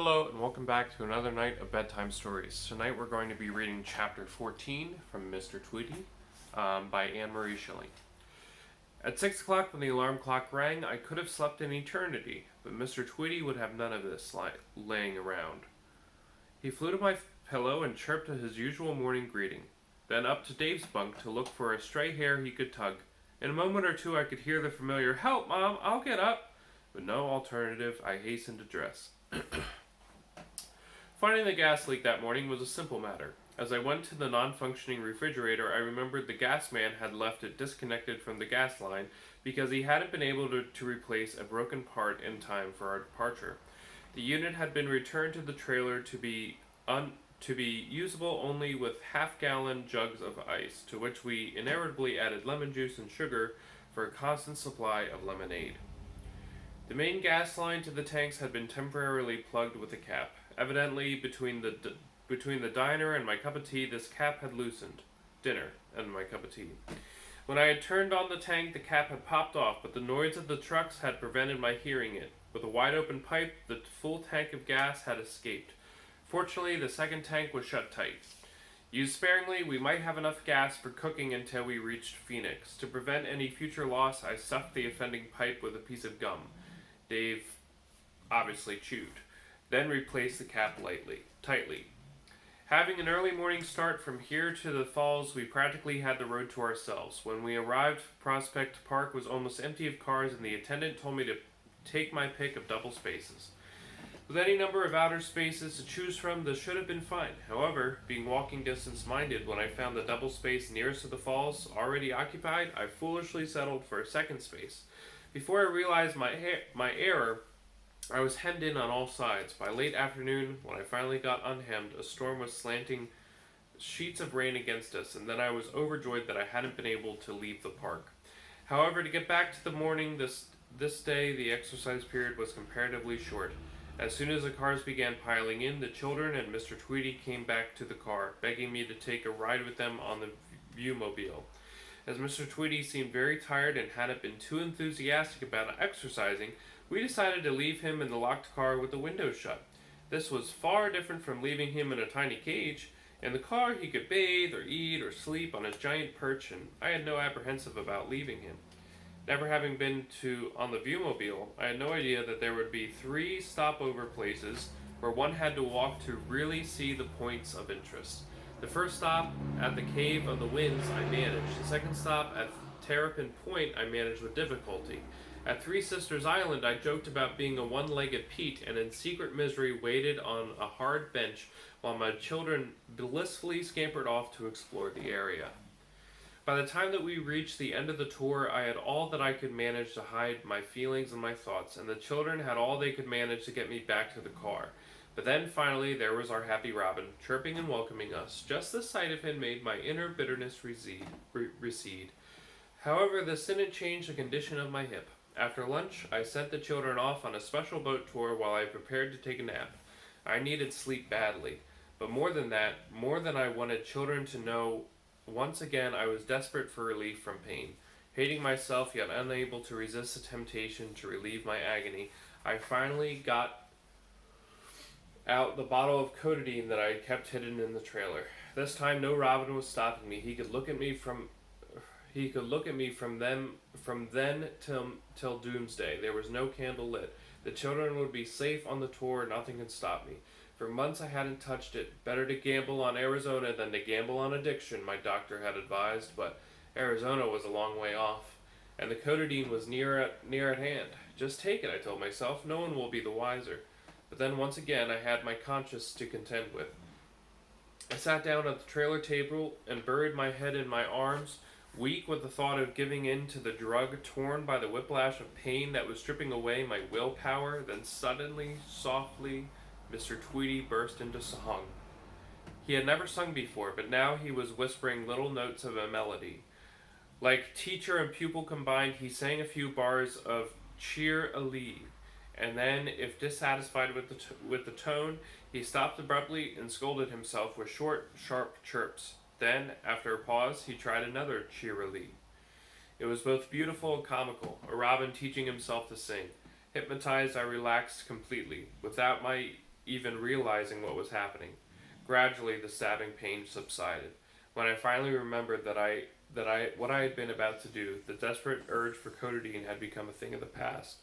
Hello and welcome back to another night of bedtime stories. Tonight we're going to be reading chapter 14 from Mr. Tweedy by Anne Marie Shelley. At 6 o'clock when the alarm clock rang, I could have slept an eternity, but Mr. Tweedy would have none of this laying around. He flew to my pillow and chirped his usual morning greeting, then up to Dave's bunk to look for a stray hair he could tug. In a moment or two I could hear the familiar, "Help, Mom, I'll get up!" With no alternative, I hastened to dress. Finding the gas leak that morning was a simple matter. As I went to the non-functioning refrigerator, I remembered the gas man had left it disconnected from the gas line because he hadn't been able to replace a broken part in time for our departure. The unit had been returned to the trailer to be usable only with half-gallon jugs of ice, to which we inevitably added lemon juice and sugar for a constant supply of lemonade. The main gas line to the tanks had been temporarily plugged with a cap. Evidently, between the diner and my cup of tea, this cap had loosened. Dinner and my cup of tea. When I had turned on the tank, the cap had popped off, but the noise of the trucks had prevented my hearing it. With a wide-open pipe, the full tank of gas had escaped. Fortunately, the second tank was shut tight. Used sparingly, we might have enough gas for cooking until we reached Phoenix. To prevent any future loss, I stuffed the offending pipe with a piece of gum. Dave obviously chewed. Then replaced the cap tightly. Having an early morning start from here to the falls, we practically had the road to ourselves. When we arrived, Prospect Park was almost empty of cars, and the attendant told me to take my pick of double spaces. With any number of outer spaces to choose from, this should have been fine. However, being walking distance minded, when I found the double space nearest to the falls already occupied, I foolishly settled for a second space. Before I realized my error, I was hemmed in on all sides. By late afternoon, when I finally got unhemmed, a storm was slanting sheets of rain against us, and then I was overjoyed that I hadn't been able to leave the park. However, to get back to the morning, this day the exercise period was comparatively short. As soon as the cars began piling in, the children and Mr. Tweedy came back to the car, begging me to take a ride with them on the Viewmobile. As Mr. Tweedy seemed very tired and hadn't been too enthusiastic about exercising, we decided to leave him in the locked car with the windows shut. This was far different from leaving him in a tiny cage. In the car he could bathe or eat or sleep on his giant perch, and I had no apprehensive about leaving him. Never having been on the Viewmobile, I had no idea that there would be 3 stopover places where one had to walk to really see the points of interest. The first stop at the Cave of the Winds I managed. The second stop at Terrapin Point I managed with difficulty. At Three Sisters Island, I joked about being a one-legged Pete, and in secret misery waited on a hard bench while my children blissfully scampered off to explore the area. By the time that we reached the end of the tour, I had all that I could manage to hide my feelings and my thoughts, and the children had all they could manage to get me back to the car. But then, finally, there was our happy Robin, chirping and welcoming us. Just the sight of him made my inner bitterness recede. However, this didn't change the condition of my hip. After lunch, I sent the children off on a special boat tour while I prepared to take a nap. I needed sleep badly, but more than I wanted children to know, once again I was desperate for relief from pain. Hating myself, yet unable to resist the temptation to relieve my agony, I finally got out the bottle of codeine that I had kept hidden in the trailer. This time no Robin was stopping me. He could look at me from then till doomsday. There was no candle lit. The children would be safe on the tour. Nothing could stop me. For months I hadn't touched it. Better to gamble on Arizona than to gamble on addiction, my doctor had advised, but Arizona was a long way off, and the codeine was near at hand. Just take it, I told myself. No one will be the wiser. But then once again I had my conscience to contend with. I sat down at the trailer table and buried my head in my arms, weak with the thought of giving in to the drug, torn by the whiplash of pain that was stripping away my willpower. Then suddenly, softly, Mr. Tweedy burst into song. He had never sung before, but now he was whispering little notes of a melody. Like teacher and pupil combined, he sang a few bars of Cheer Ali, and then, if dissatisfied with the tone, he stopped abruptly and scolded himself with short, sharp chirps. Then, after a pause, he tried another cheerily. It was both beautiful and comical, a robin teaching himself to sing. Hypnotized, I relaxed completely. Without my even realizing what was happening. Gradually, the stabbing pain subsided. When I finally remembered what I had been about to do, the desperate urge for codeine had become a thing of the past.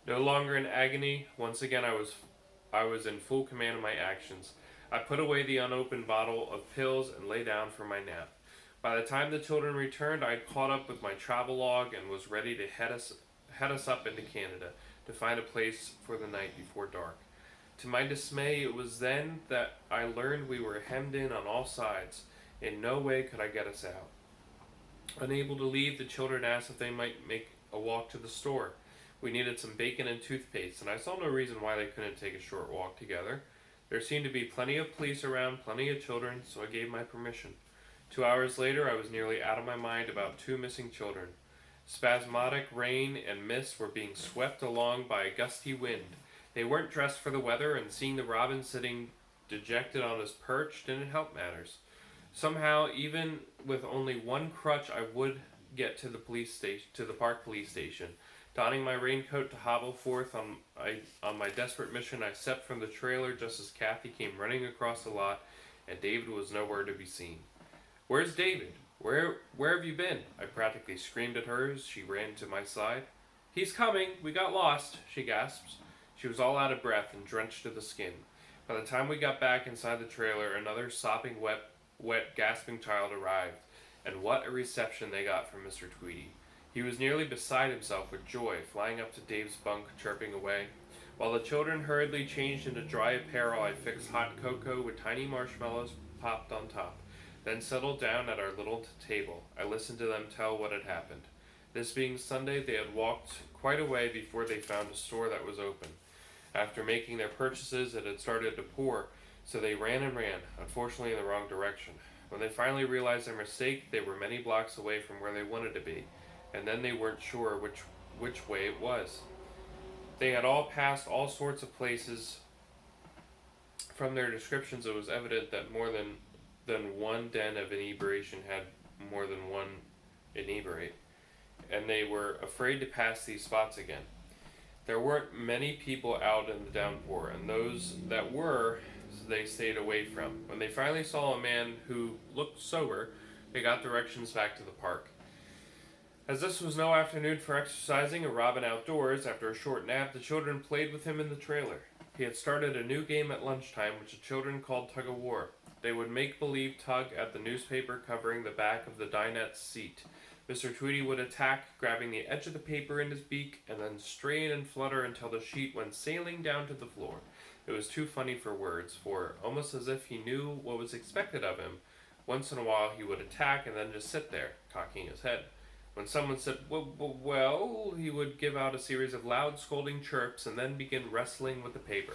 No longer in agony, once again I was in full command of my actions. I put away the unopened bottle of pills and lay down for my nap. By the time the children returned, I had caught up with my travel log and was ready to head us up into Canada to find a place for the night before dark. To my dismay, it was then that I learned we were hemmed in on all sides. In no way could I get us out. Unable to leave, the children asked if they might make a walk to the store. We needed some bacon and toothpaste, and I saw no reason why they couldn't take a short walk together. There seemed to be plenty of police around, plenty of children, so I gave my permission. 2 hours later, I was nearly out of my mind about 2 missing children. Spasmodic rain and mist were being swept along by a gusty wind. They weren't dressed for the weather, and seeing the robin sitting dejected on his perch didn't help matters. Somehow, even with only one crutch, I would get to the park police station. Donning my raincoat to hobble forth on my desperate mission, I stepped from the trailer just as Kathy came running across the lot, and David was nowhere to be seen. "Where's David? Where have you been?" I practically screamed at her as she ran to my side. "He's coming. We got lost," she gasped. She was all out of breath and drenched to the skin. By the time we got back inside the trailer, another sopping, wet, gasping child arrived, and what a reception they got from Mr. Tweedy. He was nearly beside himself with joy, flying up to Dave's bunk, chirping away. While the children hurriedly changed into dry apparel, I fixed hot cocoa with tiny marshmallows popped on top, then settled down at our little table. I listened to them tell what had happened. This being Sunday, they had walked quite a way before they found a store that was open. After making their purchases, it had started to pour, so they ran and ran, unfortunately in the wrong direction. When they finally realized their mistake, they were many blocks away from where they wanted to be, and then they weren't sure which way it was. They had all passed all sorts of places. From their descriptions, it was evident that more than one den of inebriation had more than one inebriate, and they were afraid to pass these spots again. There weren't many people out in the downpour, and those that were, they stayed away from. When they finally saw a man who looked sober, they got directions back to the park. As this was no afternoon for exercising or robbing outdoors, after a short nap, the children played with him in the trailer. He had started a new game at lunchtime, which the children called tug of war. They would make-believe tug at the newspaper covering the back of the dinette's seat. Mr. Tweedy would attack, grabbing the edge of the paper in his beak, and then strain and flutter until the sheet went sailing down to the floor. It was too funny for words, for, almost as if he knew what was expected of him, once in a while he would attack and then just sit there, cocking his head. When someone said, well, he would give out a series of loud scolding chirps and then begin wrestling with the paper.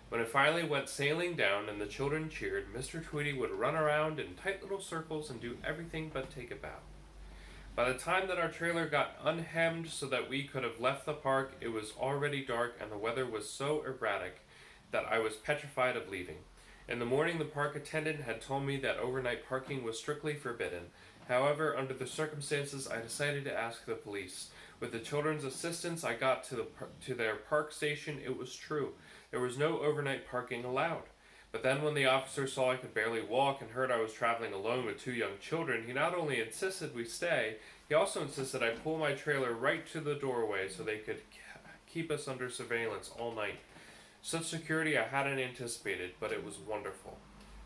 When it finally went sailing down and the children cheered, Mr. Tweedy would run around in tight little circles and do everything but take a bow. By the time that our trailer got unhemmed so that we could have left the park, it was already dark and the weather was so erratic that I was petrified of leaving. In the morning, the park attendant had told me that overnight parking was strictly forbidden. However, under the circumstances, I decided to ask the police. With the children's assistance, I got to their park station. It was true. There was no overnight parking allowed. But then when the officer saw I could barely walk and heard I was traveling alone with 2 young children, he not only insisted we stay, he also insisted I pull my trailer right to the doorway so they could keep us under surveillance all night. Such security I hadn't anticipated, but it was wonderful.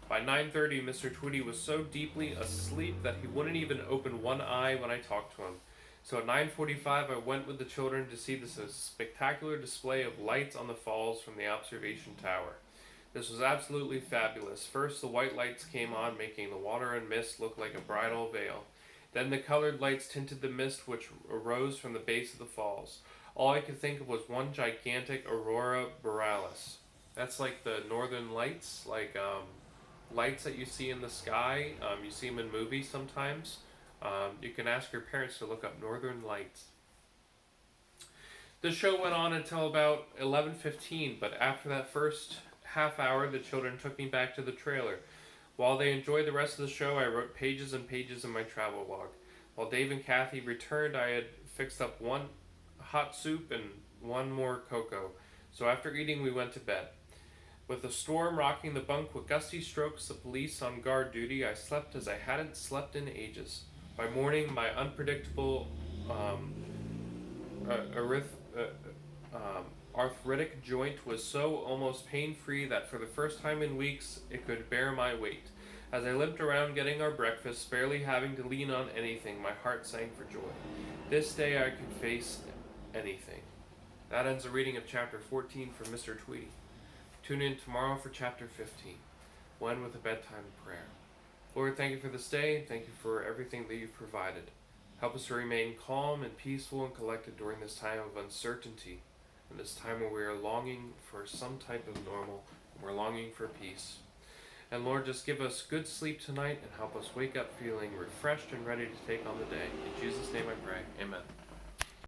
By 9:30, Mr. Tweedy was so deeply asleep that he wouldn't even open one eye when I talked to him. So at 9:45, I went with the children to see this spectacular display of lights on the falls from the observation tower. This was absolutely fabulous. First, the white lights came on, making the water and mist look like a bridal veil. Then the colored lights tinted the mist which arose from the base of the falls. All I could think of was one gigantic aurora borealis. That's like the northern lights, like lights that you see in the sky. You see them in movies sometimes. You can ask your parents to look up northern lights. The show went on until about 11:15, but after that first half hour, the children took me back to the trailer. While they enjoyed the rest of the show, I wrote pages and pages in my travel log. While Dave and Kathy returned, I had fixed up one hot soup and one more cocoa. So after eating, we went to bed. With the storm rocking the bunk with gusty strokes, the police on guard duty, I slept as I hadn't slept in ages. By morning, my unpredictable arith- arthritic joint was so almost pain-free that for the first time in weeks it could bear my weight. As I limped around getting our breakfast, barely having to lean on anything, my heart sang for joy. This day I could face anything. That ends the reading of chapter 14 from Mr. Tweedy. Tune in tomorrow for chapter 15. We'll end with a bedtime prayer. Lord, thank you for this day. Thank you for everything that you've provided. Help us to remain calm and peaceful and collected during this time of uncertainty, and this time where we are longing for some type of normal, and we're longing for peace. And Lord, just give us good sleep tonight and help us wake up feeling refreshed and ready to take on the day. In Jesus' name I pray. Amen.